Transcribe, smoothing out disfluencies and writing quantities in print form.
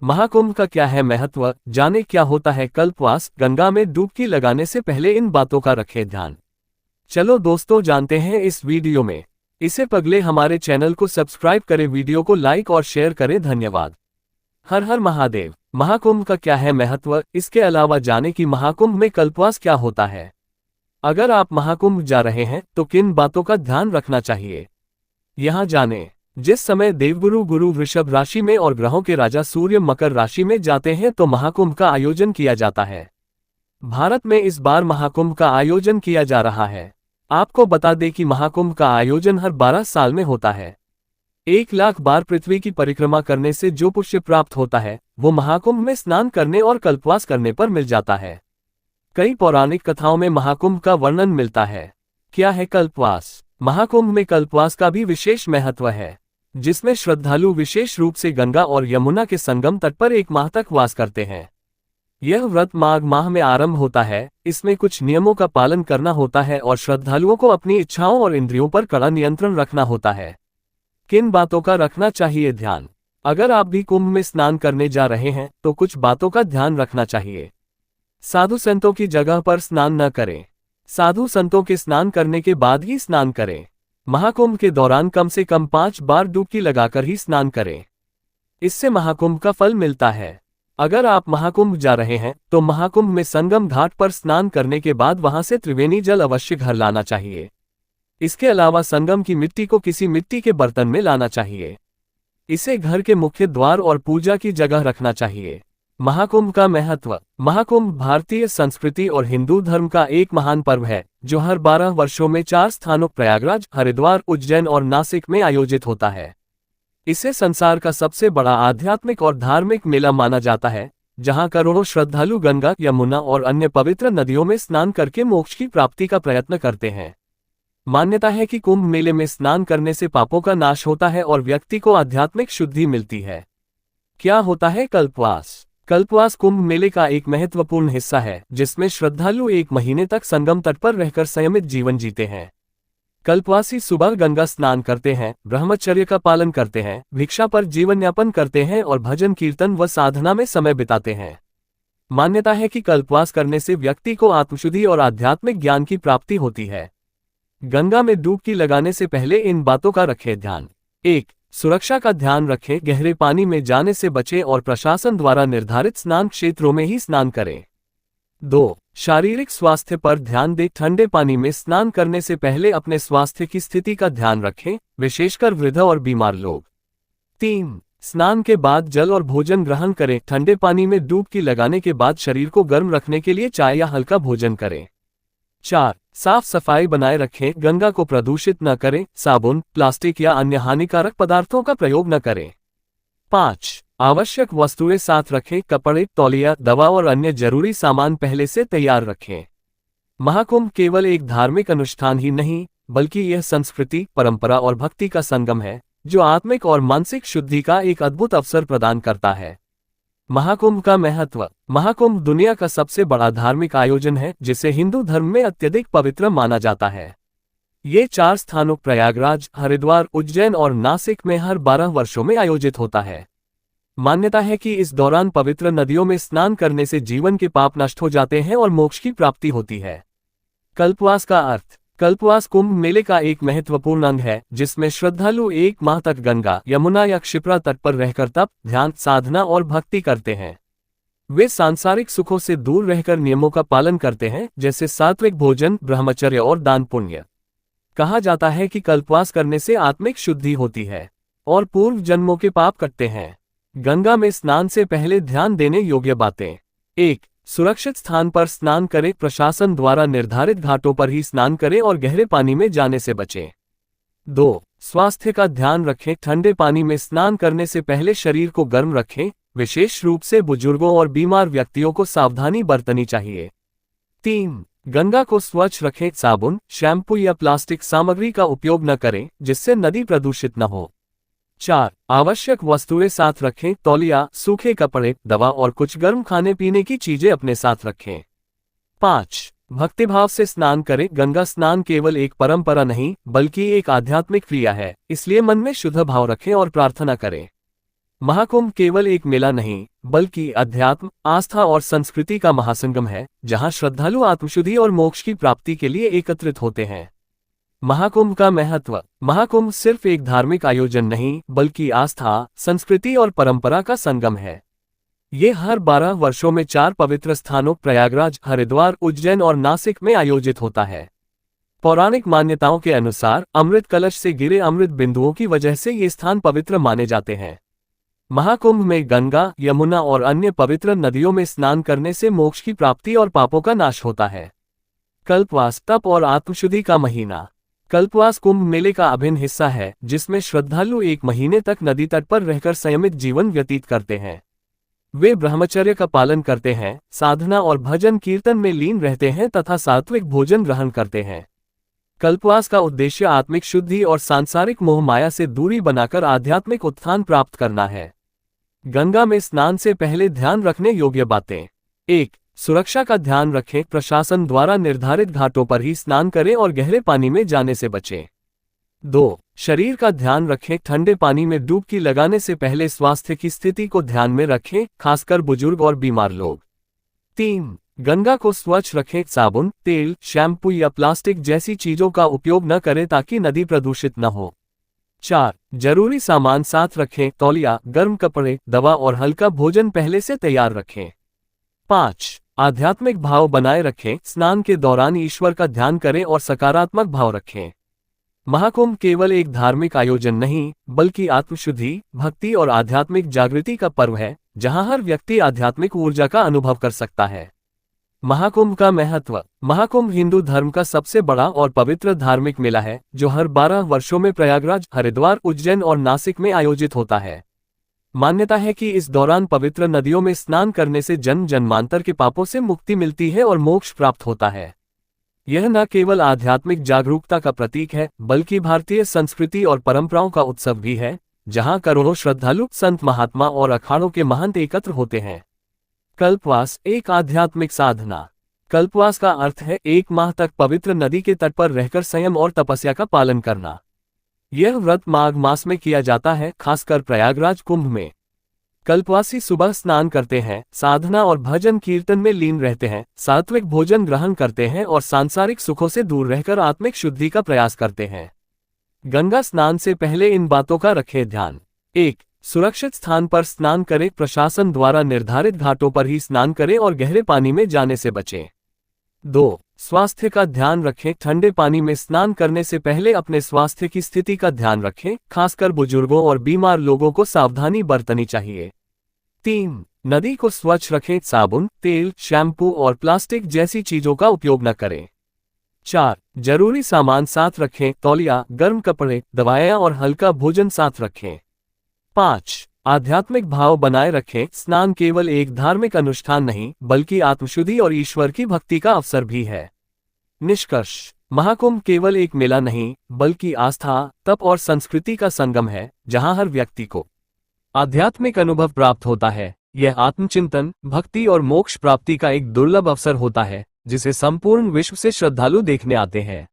महाकुंभ का क्या है महत्व, जाने क्या होता है कल्पवास। गंगा में डुबकी लगाने से पहले इन बातों का रखें ध्यान। चलो दोस्तों जानते हैं इस वीडियो में। इससे पहले हमारे चैनल को सब्सक्राइब करें, वीडियो को लाइक और शेयर करें। धन्यवाद। हर हर महादेव। महाकुंभ का क्या है महत्व, इसके अलावा जाने कि महाकुंभ में कल्पवास क्या होता है। अगर आप महाकुंभ जा रहे हैं तो किन बातों का ध्यान रखना चाहिए, यहाँ जानें। जिस समय देवगुरु गुरु वृषभ राशि में और ग्रहों के राजा सूर्य मकर राशि में जाते हैं तो महाकुंभ का आयोजन किया जाता है। भारत में इस बार महाकुंभ का आयोजन किया जा रहा है। आपको बता दें कि महाकुंभ का आयोजन हर 12 साल में होता है। 1 लाख बार पृथ्वी की परिक्रमा करने से जो पुण्य प्राप्त होता है वो महाकुंभ में स्नान करने और कल्पवास करने पर मिल जाता है। कई पौराणिक कथाओं में महाकुंभ का वर्णन मिलता है। क्या है कल्पवास? महाकुंभ में कल्पवास का भी विशेष महत्व है, जिसमें श्रद्धालु विशेष रूप से गंगा और यमुना के संगम तट पर 1 माह तक वास करते हैं। यह व्रत माघ माह में आरंभ होता है। इसमें कुछ नियमों का पालन करना होता है और श्रद्धालुओं को अपनी इच्छाओं और इंद्रियों पर कड़ा नियंत्रण रखना होता है। किन बातों का रखना चाहिए ध्यान? अगर आप भी कुंभ में स्नान करने जा रहे हैं तो कुछ बातों का ध्यान रखना चाहिए। साधु संतों की जगह पर स्नान न करें। साधु संतों के स्नान करने के बाद ही स्नान करें। महाकुंभ के दौरान कम से कम 5 बार डुबकी लगाकर ही स्नान करें। इससे महाकुंभ का फल मिलता है। अगर आप महाकुंभ जा रहे हैं तो महाकुंभ में संगम घाट पर स्नान करने के बाद वहां से त्रिवेणी जल अवश्य घर लाना चाहिए। इसके अलावा संगम की मिट्टी को किसी मिट्टी के बर्तन में लाना चाहिए। इसे घर के मुख्य द्वार और पूजा की जगह रखना चाहिए। महाकुंभ का महत्व। महाकुंभ भारतीय संस्कृति और हिंदू धर्म का एक महान पर्व है जो हर 12 वर्षों में 4 स्थानों प्रयागराज, हरिद्वार, उज्जैन और नासिक में आयोजित होता है। इसे संसार का सबसे बड़ा आध्यात्मिक और धार्मिक मेला माना जाता है, जहां करोड़ों श्रद्धालु गंगा, यमुना और अन्य पवित्र नदियों में स्नान करके मोक्ष की प्राप्ति का प्रयत्न करते हैं। मान्यता है कि कुंभ मेले में स्नान करने से पापों का नाश होता है और व्यक्ति को आध्यात्मिक शुद्धि मिलती है। क्या होता है कल्पवास? कल्पवास कुंभ मेले का एक महत्वपूर्ण हिस्सा है, जिसमें श्रद्धालु 1 महीने तक संगम तट पर रहकर संयमित जीवन जीते हैं। कल्पवासी सुबह गंगा स्नान करते हैं, ब्रह्मचर्य का पालन करते हैं, भिक्षा पर जीवन यापन करते हैं और भजन कीर्तन व साधना में समय बिताते हैं। मान्यता है कि कल्पवास करने से व्यक्ति को आत्मशुद्धि और आध्यात्मिक ज्ञान की प्राप्ति होती है। गंगा में डुबकी लगाने से पहले इन बातों का रखें ध्यान। 1. सुरक्षा का ध्यान रखें। गहरे पानी में जाने से बचें और प्रशासन द्वारा निर्धारित स्नान क्षेत्रों में ही स्नान करें। 2. शारीरिक स्वास्थ्य पर ध्यान दें। ठंडे पानी में स्नान करने से पहले अपने स्वास्थ्य की स्थिति का ध्यान रखें, विशेषकर वृद्ध और बीमार लोग। 3. स्नान के बाद जल और भोजन ग्रहण करें। ठंडे पानी में डुबकी लगाने के बाद शरीर को गर्म रखने के लिए चाय या हल्का भोजन करें। 4. साफ सफाई बनाए रखें। गंगा को प्रदूषित न करें। साबुन, प्लास्टिक या अन्य हानिकारक पदार्थों का प्रयोग न करें। 5. आवश्यक वस्तुएं साथ रखें। कपड़े, तौलिया, दवा और अन्य जरूरी सामान पहले से तैयार रखें। महाकुंभ केवल एक धार्मिक अनुष्ठान ही नहीं, बल्कि यह संस्कृति, परंपरा और भक्ति का संगम है, जो आत्मिक और मानसिक शुद्धि का एक अद्भुत अवसर प्रदान करता है। महाकुंभ का महत्व। महाकुंभ दुनिया का सबसे बड़ा धार्मिक आयोजन है, जिसे हिंदू धर्म में अत्यधिक पवित्र माना जाता है। ये 4 स्थानों प्रयागराज, हरिद्वार, उज्जैन और नासिक में हर 12 वर्षों में आयोजित होता है। मान्यता है कि इस दौरान पवित्र नदियों में स्नान करने से जीवन के पाप नष्ट हो जाते हैं और मोक्ष की प्राप्ति होती है। कल्पवास का अर्थ। कल्पवास कुंभ मेले का एक महत्वपूर्ण अंग है, जिसमें श्रद्धालु 1 माह तक गंगा, यमुना या क्षिप्रा तट पर रहकर तप, ध्यान, साधना और भक्ति करते हैं। वे सांसारिक सुखों से दूर रहकर नियमों का पालन करते हैं, जैसे सात्विक भोजन, ब्रह्मचर्य और दान पुण्य। कहा जाता है कि कल्पवास करने से आत्मिक शुद्धि होती है और पूर्व जन्मों के पाप कटते हैं। गंगा में स्नान से पहले ध्यान देने योग्य बातें। 1. सुरक्षित स्थान पर स्नान करें। प्रशासन द्वारा निर्धारित घाटों पर ही स्नान करें और गहरे पानी में जाने से बचें। 2. स्वास्थ्य का ध्यान रखें। ठंडे पानी में स्नान करने से पहले शरीर को गर्म रखें, विशेष रूप से बुजुर्गों और बीमार व्यक्तियों को सावधानी बरतनी चाहिए। 3. गंगा को स्वच्छ रखें। साबुन, शैम्पू या प्लास्टिक सामग्री का उपयोग न करें, जिससे नदी प्रदूषित न हो। 4. आवश्यक वस्तुएं साथ रखें। तौलिया, सूखे कपड़े, दवा और कुछ गर्म खाने पीने की चीजें अपने साथ रखें। 5. भक्तिभाव से स्नान करें। गंगा स्नान केवल एक परंपरा नहीं, बल्कि एक आध्यात्मिक क्रिया है, इसलिए मन में शुद्ध भाव रखें और प्रार्थना करें। महाकुंभ केवल एक मेला नहीं, बल्कि अध्यात्म, आस्था और संस्कृति का महासंगम है, जहां श्रद्धालु आत्मशुद्धि और मोक्ष की प्राप्ति के लिए एकत्रित होते हैं। महाकुंभ का महत्व। महाकुंभ सिर्फ एक धार्मिक आयोजन नहीं, बल्कि आस्था, संस्कृति और परंपरा का संगम है। ये हर 12 वर्षों में 4 पवित्र स्थानों प्रयागराज, हरिद्वार, उज्जैन और नासिक में आयोजित होता है। पौराणिक मान्यताओं के अनुसार अमृत कलश से गिरे अमृत बिंदुओं की वजह से ये स्थान पवित्र माने जाते हैं। महाकुंभ में गंगा, यमुना और अन्य पवित्र नदियों में स्नान करने से मोक्ष की प्राप्ति और पापों का नाश होता है। कल्पवास, तप और आत्मशुद्धि का महीना। कल्पवास कुंभ मेले का अभिन्न हिस्सा है, जिसमें श्रद्धालु 1 महीने तक नदी तट पर रहकर संयमित जीवन व्यतीत करते हैं। वे ब्रह्मचर्य का पालन करते हैं, साधना और भजन कीर्तन में लीन रहते हैं तथा सात्विक भोजन ग्रहण करते हैं। कल्पवास का उद्देश्य आत्मिक शुद्धि और सांसारिक मोह माया से दूरी बनाकर आध्यात्मिक उत्थान प्राप्त करना है। गंगा में स्नान से पहले ध्यान रखने योग्य बातें। 1. सुरक्षा का ध्यान रखें। प्रशासन द्वारा निर्धारित घाटों पर ही स्नान करें और गहरे पानी में जाने से बचें। 2. शरीर का ध्यान रखें। ठंडे पानी में डुबकी लगाने से पहले स्वास्थ्य की स्थिति को ध्यान में रखें, खासकर बुजुर्ग और बीमार लोग। 3. गंगा को स्वच्छ रखें। साबुन, तेल, शैम्पू या प्लास्टिक जैसी चीजों का उपयोग न करें ताकि नदी प्रदूषित न हो। 4. जरूरी सामान साथ रखें। तौलिया, गर्म कपड़े, दवा और हल्का भोजन पहले से तैयार रखें। 5. आध्यात्मिक भाव बनाए रखें। स्नान के दौरान ईश्वर का ध्यान करें और सकारात्मक भाव रखें। महाकुंभ केवल एक धार्मिक आयोजन नहीं, बल्कि आत्मशुद्धि, भक्ति और आध्यात्मिक जागृति का पर्व है, जहां हर व्यक्ति आध्यात्मिक ऊर्जा का अनुभव कर सकता है। महाकुंभ का महत्व। महाकुंभ हिंदू धर्म का सबसे बड़ा और पवित्र धार्मिक मेला है, जो हर 12 वर्षों में प्रयागराज, हरिद्वार, उज्जैन और नासिक में आयोजित होता है। मान्यता है कि इस दौरान पवित्र नदियों में स्नान करने से जन्म जन्मांतर के पापों से मुक्ति मिलती है और मोक्ष प्राप्त होता है। यह न केवल आध्यात्मिक जागरूकता का प्रतीक है, बल्कि भारतीय संस्कृति और परंपराओं का उत्सव भी है, जहां करोड़ों श्रद्धालु, संत, महात्मा और अखाड़ों के महंत एकत्र होते हैं। कल्पवास एक आध्यात्मिक साधना। कल्पवास का अर्थ है 1 माह तक पवित्र नदी के तट पर रहकर संयम और तपस्या का पालन करना। यह व्रत माघ मास में किया जाता है, खासकर प्रयागराज कुंभ में। कल्पवासी सुबह स्नान करते हैं, साधना और भजन कीर्तन में लीन रहते हैं, सात्विक भोजन ग्रहण करते हैं और सांसारिक सुखों से दूर रहकर आत्मिक शुद्धि का प्रयास करते हैं। गंगा स्नान से पहले इन बातों का रखें ध्यान। 1. सुरक्षित स्थान पर स्नान करें। प्रशासन द्वारा निर्धारित घाटों पर ही स्नान करें और गहरे पानी में जाने से बचें। 2. स्वास्थ्य का ध्यान रखें। ठंडे पानी में स्नान करने से पहले अपने स्वास्थ्य की स्थिति का ध्यान रखें, खासकर बुजुर्गों और बीमार लोगों को सावधानी बरतनी चाहिए। 3. नदी को स्वच्छ रखें। साबुन, तेल, शैम्पू और प्लास्टिक जैसी चीजों का उपयोग न करें। 4. जरूरी सामान साथ रखें। तौलिया, गर्म कपड़े, दवाएं और हल्का भोजन साथ रखें। 5. आध्यात्मिक भाव बनाए रखें। स्नान केवल एक धार्मिक अनुष्ठान नहीं, बल्कि आत्मशुद्धि और ईश्वर की भक्ति का अवसर भी है। निष्कर्ष। महाकुंभ केवल एक मेला नहीं, बल्कि आस्था, तप और संस्कृति का संगम है, जहां हर व्यक्ति को आध्यात्मिक अनुभव प्राप्त होता है। यह आत्मचिंतन, भक्ति और मोक्ष प्राप्ति का एक दुर्लभ अवसर होता है, जिसे संपूर्ण विश्व से श्रद्धालु देखने आते हैं।